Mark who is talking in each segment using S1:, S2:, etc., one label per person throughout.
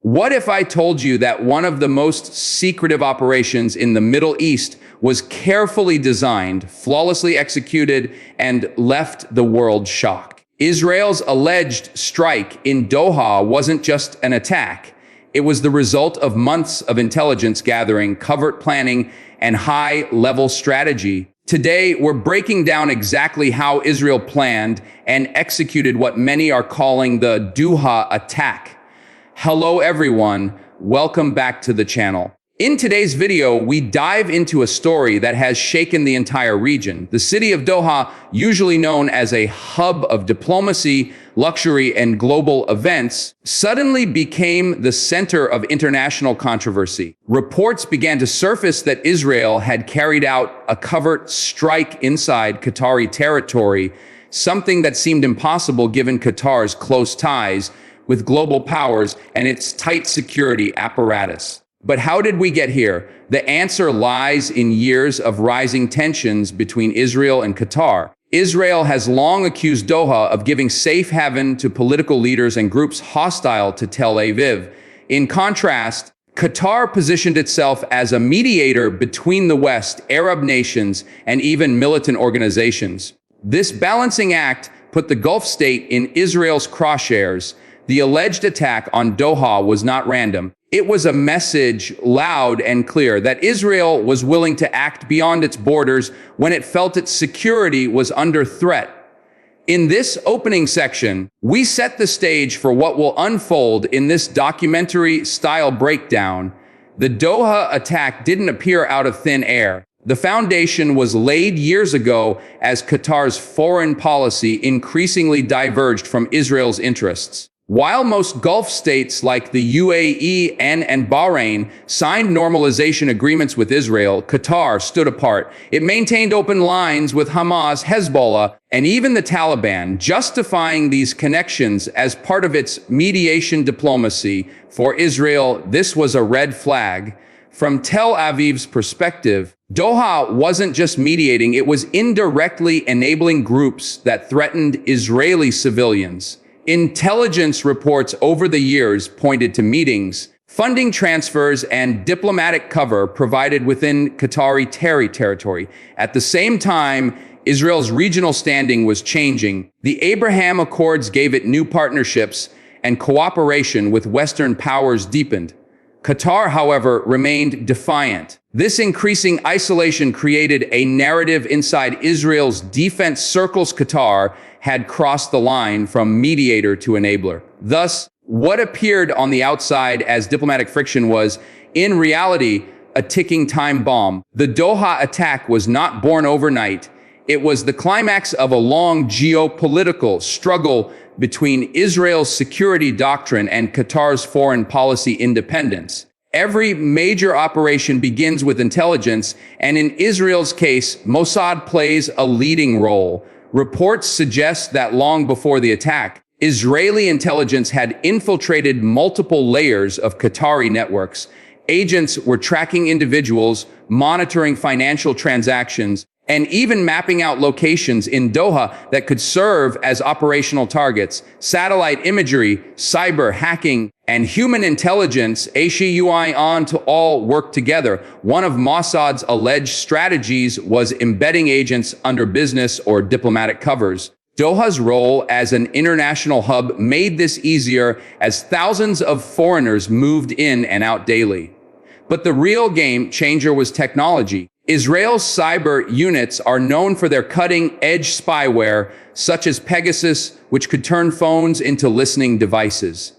S1: What if I told you that one of the most secretive operations in the Middle East was carefully designed, flawlessly executed, and left the world shocked? Israel's alleged strike in Doha wasn't just an attack. It was the result of months of intelligence gathering, covert planning, and high-level strategy. Today, we're breaking down exactly how Israel planned and executed what many are calling the Doha attack. Hello everyone, welcome back to the channel. In today's video, we dive into a story that has shaken the entire region. The city of Doha, usually known as a hub of diplomacy, luxury, and global events, suddenly became the center of international controversy. Reports began to surface that Israel had carried out a covert strike inside Qatari territory, something that seemed impossible given Qatar's close ties with global powers and its tight security apparatus. But how did we get here? The answer lies in years of rising tensions between Israel and Qatar. Israel has long accused Doha of giving safe haven to political leaders and groups hostile to Tel Aviv. In contrast, Qatar positioned itself as a mediator between the West, Arab nations, and even militant organizations. This balancing act put the Gulf state in Israel's crosshairs. The alleged attack on Doha was not random. It was a message, loud and clear, that Israel was willing to act beyond its borders when it felt its security was under threat. In this opening section, we set the stage for what will unfold in this documentary-style breakdown. The Doha attack didn't appear out of thin air. The foundation was laid years ago as Qatar's foreign policy increasingly diverged from Israel's interests. While most Gulf states like the UAE and Bahrain signed normalization agreements with Israel, Qatar stood apart. It maintained open lines with Hamas, Hezbollah, and even the Taliban, justifying these connections as part of its mediation diplomacy. For Israel, this was a red flag. From Tel Aviv's perspective, Doha wasn't just mediating, it was indirectly enabling groups that threatened Israeli civilians. Intelligence reports over the years pointed to meetings, funding transfers, and diplomatic cover provided within Qatari territory. At the same time, Israel's regional standing was changing. The Abraham Accords gave it new partnerships, and cooperation with Western powers deepened. Qatar, however, remained defiant. This increasing isolation created a narrative inside Israel's defense circles. Qatar had crossed the line from mediator to enabler. Thus, what appeared on the outside as diplomatic friction was, in reality, a ticking time bomb. The Doha attack was not born overnight. It was the climax of a long geopolitical struggle between Israel's security doctrine and Qatar's foreign policy independence. Every major operation begins with intelligence, and in Israel's case, Mossad plays a leading role. Reports suggest that long before the attack, Israeli intelligence had infiltrated multiple layers of Qatari networks. Agents were tracking individuals, monitoring financial transactions, and even mapping out locations in Doha that could serve as operational targets. Satellite imagery, cyber hacking, and human intelligence, on to all work together. One of Mossad's alleged strategies was embedding agents under business or diplomatic covers. Doha's role as an international hub made this easier as thousands of foreigners moved in and out daily. But the real game changer was technology. Israel's cyber units are known for their cutting-edge spyware, such as Pegasus, which could turn phones into listening devices.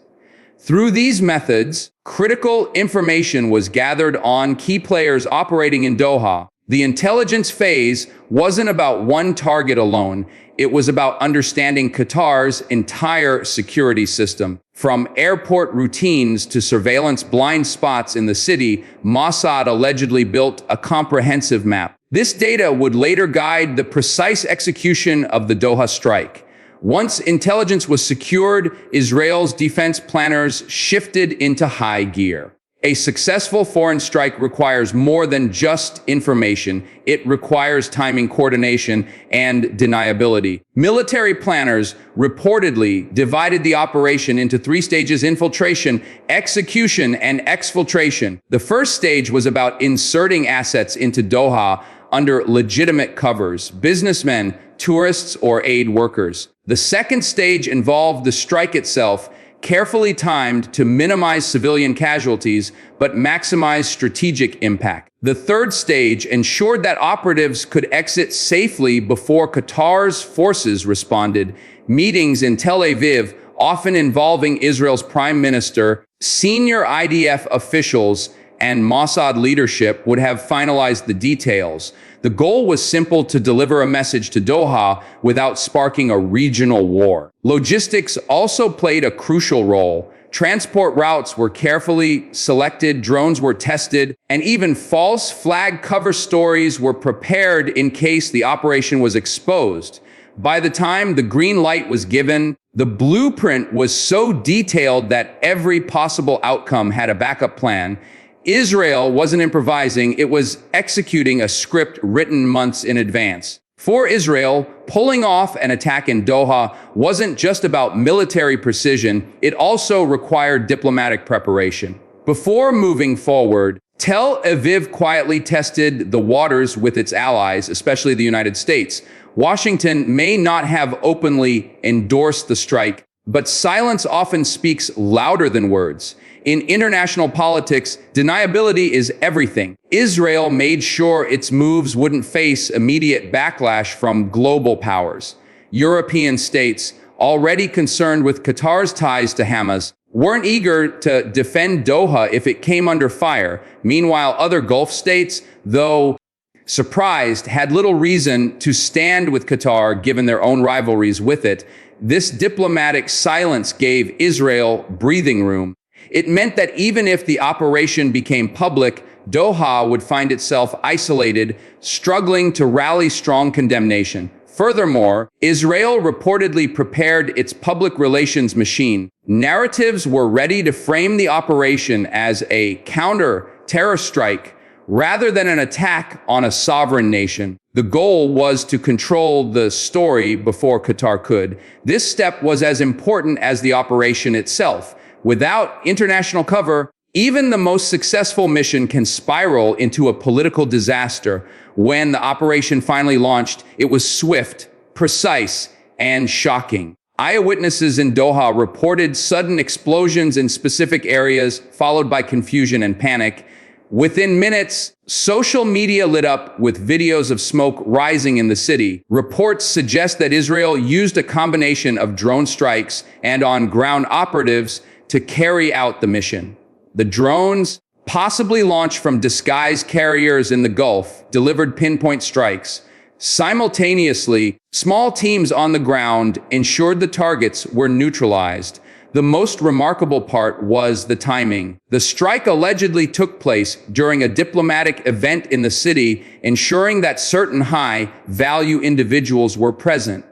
S1: Through these methods, critical information was gathered on key players operating in Doha. The intelligence phase wasn't about one target alone. It was about understanding Qatar's entire security system. From airport routines to surveillance blind spots in the city, Mossad allegedly built a comprehensive map. This data would later guide the precise execution of the Doha strike. Once intelligence was secured, Israel's defense planners shifted into high gear. A successful foreign strike requires more than just information. It requires timing, coordination, and deniability. Military planners reportedly divided the operation into 3 stages: infiltration, execution, and exfiltration. The first stage was about inserting assets into Doha under legitimate covers: businessmen, tourists, or aid workers. The second stage involved the strike itself, carefully timed to minimize civilian casualties but maximize strategic impact. The third stage ensured that operatives could exit safely before Qatar's forces responded. Meetings in Tel Aviv, often involving Israel's prime minister, senior IDF officials, and Mossad leadership, would have finalized the details. The goal was simple: to deliver a message to Doha without sparking a regional war. Logistics also played a crucial role. Transport routes were carefully selected, drones were tested, and even false flag cover stories were prepared in case the operation was exposed. By the time the green light was given, the blueprint was so detailed that every possible outcome had a backup plan. Israel wasn't improvising, it was executing a script written months in advance. For Israel, pulling off an attack in Doha wasn't just about military precision, it also required diplomatic preparation. Before moving forward, Tel Aviv quietly tested the waters with its allies, especially the United States. Washington may not have openly endorsed the strike, but silence often speaks louder than words. In international politics, deniability is everything. Israel made sure its moves wouldn't face immediate backlash from global powers. European states, already concerned with Qatar's ties to Hamas, weren't eager to defend Doha if it came under fire. Meanwhile, other Gulf states, though surprised, had little reason to stand with Qatar given their own rivalries with it. This diplomatic silence gave Israel breathing room. It meant that even if the operation became public, Doha would find itself isolated, struggling to rally strong condemnation. Furthermore, Israel reportedly prepared its public relations machine. Narratives were ready to frame the operation as a counter-terror strike rather than an attack on a sovereign nation. The goal was to control the story before Qatar could. This step was as important as the operation itself. Without international cover, even the most successful mission can spiral into a political disaster. When the operation finally launched, it was swift, precise, and shocking. Eyewitnesses in Doha reported sudden explosions in specific areas, followed by confusion and panic. Within minutes, social media lit up with videos of smoke rising in the city. Reports suggest that Israel used a combination of drone strikes and on-ground operatives to carry out the mission. The drones, possibly launched from disguised carriers in the Gulf, delivered pinpoint strikes. Simultaneously, small teams on the ground ensured the targets were neutralized. The most remarkable part was the timing. The strike allegedly took place during a diplomatic event in the city, ensuring that certain high-value individuals were present.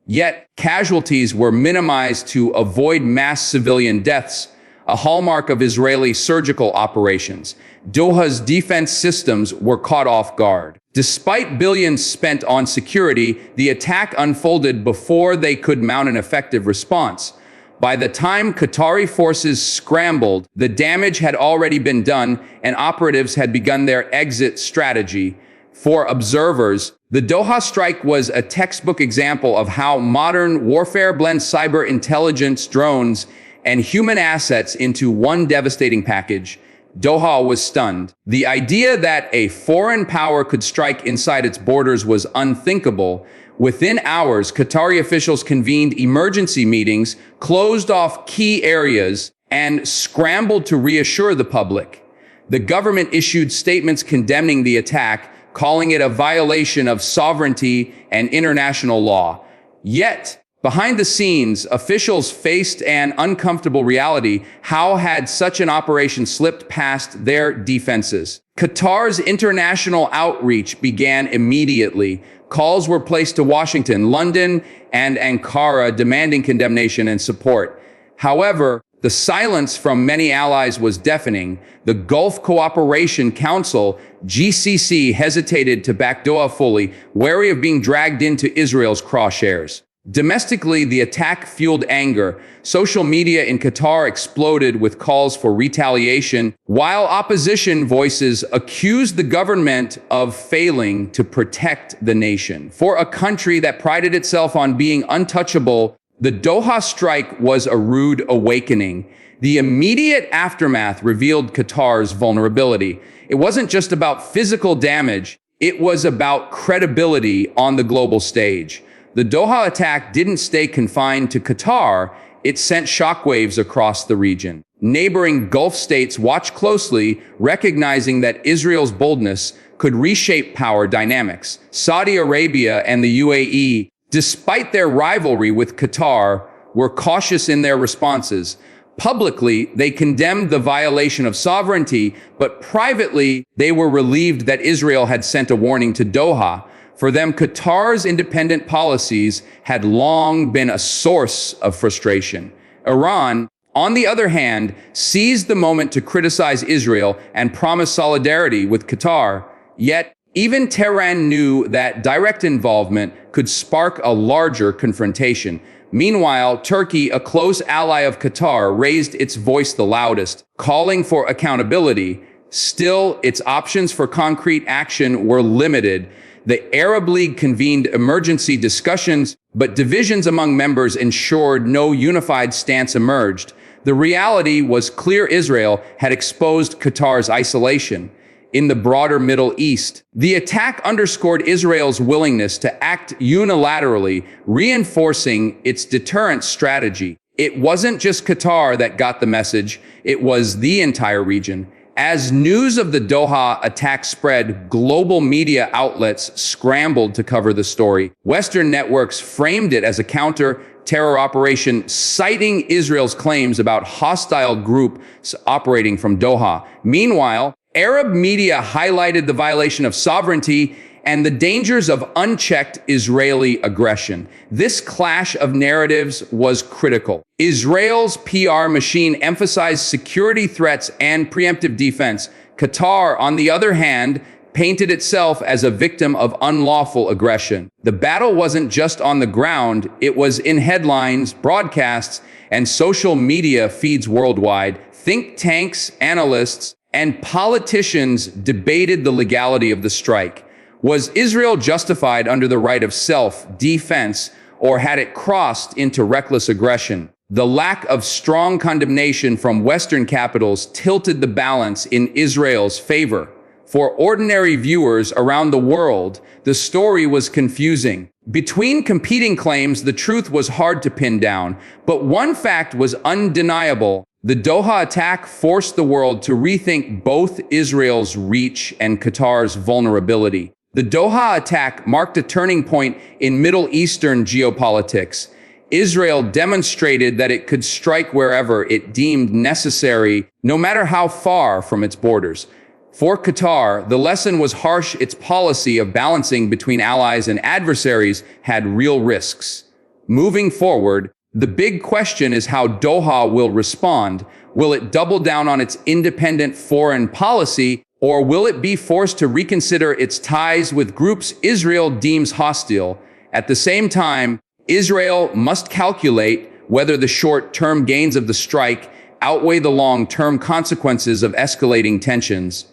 S1: Yet, casualties were minimized to avoid mass civilian deaths, a hallmark of Israeli surgical operations. Doha's defense systems were caught off guard. Despite billions spent on security, the attack unfolded before they could mount an effective response. By the time Qatari forces scrambled, the damage had already been done and operatives had begun their exit strategy. For observers, the Doha strike was a textbook example of how modern warfare blends cyber intelligence, drones, and human assets into one devastating package. Doha was stunned. The idea that a foreign power could strike inside its borders was unthinkable. Within hours, Qatari officials convened emergency meetings, closed off key areas, and scrambled to reassure the public. The government issued statements condemning the attack, calling it a violation of sovereignty and international law. Yet, behind the scenes, officials faced an uncomfortable reality. How had such an operation slipped past their defenses? Qatar's international outreach began immediately. Calls were placed to Washington, London, and Ankara demanding condemnation and support. However, The silence from many allies was deafening. The Gulf Cooperation Council, GCC, hesitated to back Doha fully, wary of being dragged into Israel's crosshairs. Domestically, the attack fueled anger. Social media in Qatar exploded with calls for retaliation, while opposition voices accused the government of failing to protect the nation. For a country that prided itself on being untouchable, the Doha strike was a rude awakening. The immediate aftermath revealed Qatar's vulnerability. It wasn't just about physical damage, it was about credibility on the global stage. The Doha attack didn't stay confined to Qatar, it sent shockwaves across the region. Neighboring Gulf states watched closely, recognizing that Israel's boldness could reshape power dynamics. Saudi Arabia and the UAE, despite their rivalry with Qatar, were cautious in their responses. Publicly, they condemned the violation of sovereignty, but privately, they were relieved that Israel had sent a warning to Doha. For them, Qatar's independent policies had long been a source of frustration. Iran, on the other hand, seized the moment to criticize Israel and promise solidarity with Qatar. Yet, even Tehran knew that direct involvement could spark a larger confrontation. Meanwhile, Turkey, a close ally of Qatar, raised its voice the loudest, calling for accountability. Still, its options for concrete action were limited. The Arab League convened emergency discussions, but divisions among members ensured no unified stance emerged. The reality was clear: Israel had exposed Qatar's isolation. In the broader Middle East, the attack underscored Israel's willingness to act unilaterally, reinforcing its deterrent strategy. It wasn't just Qatar that got the message, it was the entire region. As news of the Doha attack spread, global media outlets scrambled to cover the story. Western networks framed it as a counter-terror operation, citing Israel's claims about hostile groups operating from Doha. Meanwhile, Arab media highlighted the violation of sovereignty and the dangers of unchecked Israeli aggression. This clash of narratives was critical. Israel's PR machine emphasized security threats and preemptive defense. Qatar, on the other hand, painted itself as a victim of unlawful aggression. The battle wasn't just on the ground, it was in headlines, broadcasts, and social media feeds worldwide. Think tanks, analysts, and politicians debated the legality of the strike. Was Israel justified under the right of self-defense, or had it crossed into reckless aggression? The lack of strong condemnation from Western capitals tilted the balance in Israel's favor. For ordinary viewers around the world, the story was confusing. Between competing claims, the truth was hard to pin down, but one fact was undeniable. The Doha attack forced the world to rethink both Israel's reach and Qatar's vulnerability. The Doha attack marked a turning point in Middle Eastern geopolitics. Israel demonstrated that it could strike wherever it deemed necessary, no matter how far from its borders. For Qatar, the lesson was harsh. Its policy of balancing between allies and adversaries had real risks. Moving forward, the big question is how Doha will respond. Will it double down on its independent foreign policy, or will it be forced to reconsider its ties with groups Israel deems hostile? At the same time, Israel must calculate whether the short-term gains of the strike outweigh the long-term consequences of escalating tensions.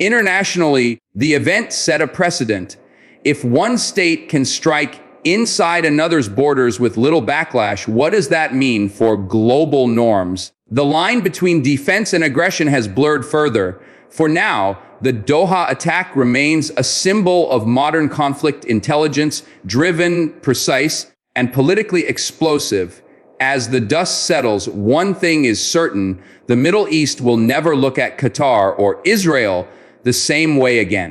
S1: Internationally, the event set a precedent. If one state can strike inside another's borders with little backlash, what does that mean for global norms? The line between defense and aggression has blurred further. For now, the Doha attack remains a symbol of modern conflict intelligence, driven, precise, and politically explosive. As the dust settles, one thing is certain: the Middle East will never look at Qatar or Israel the same way again.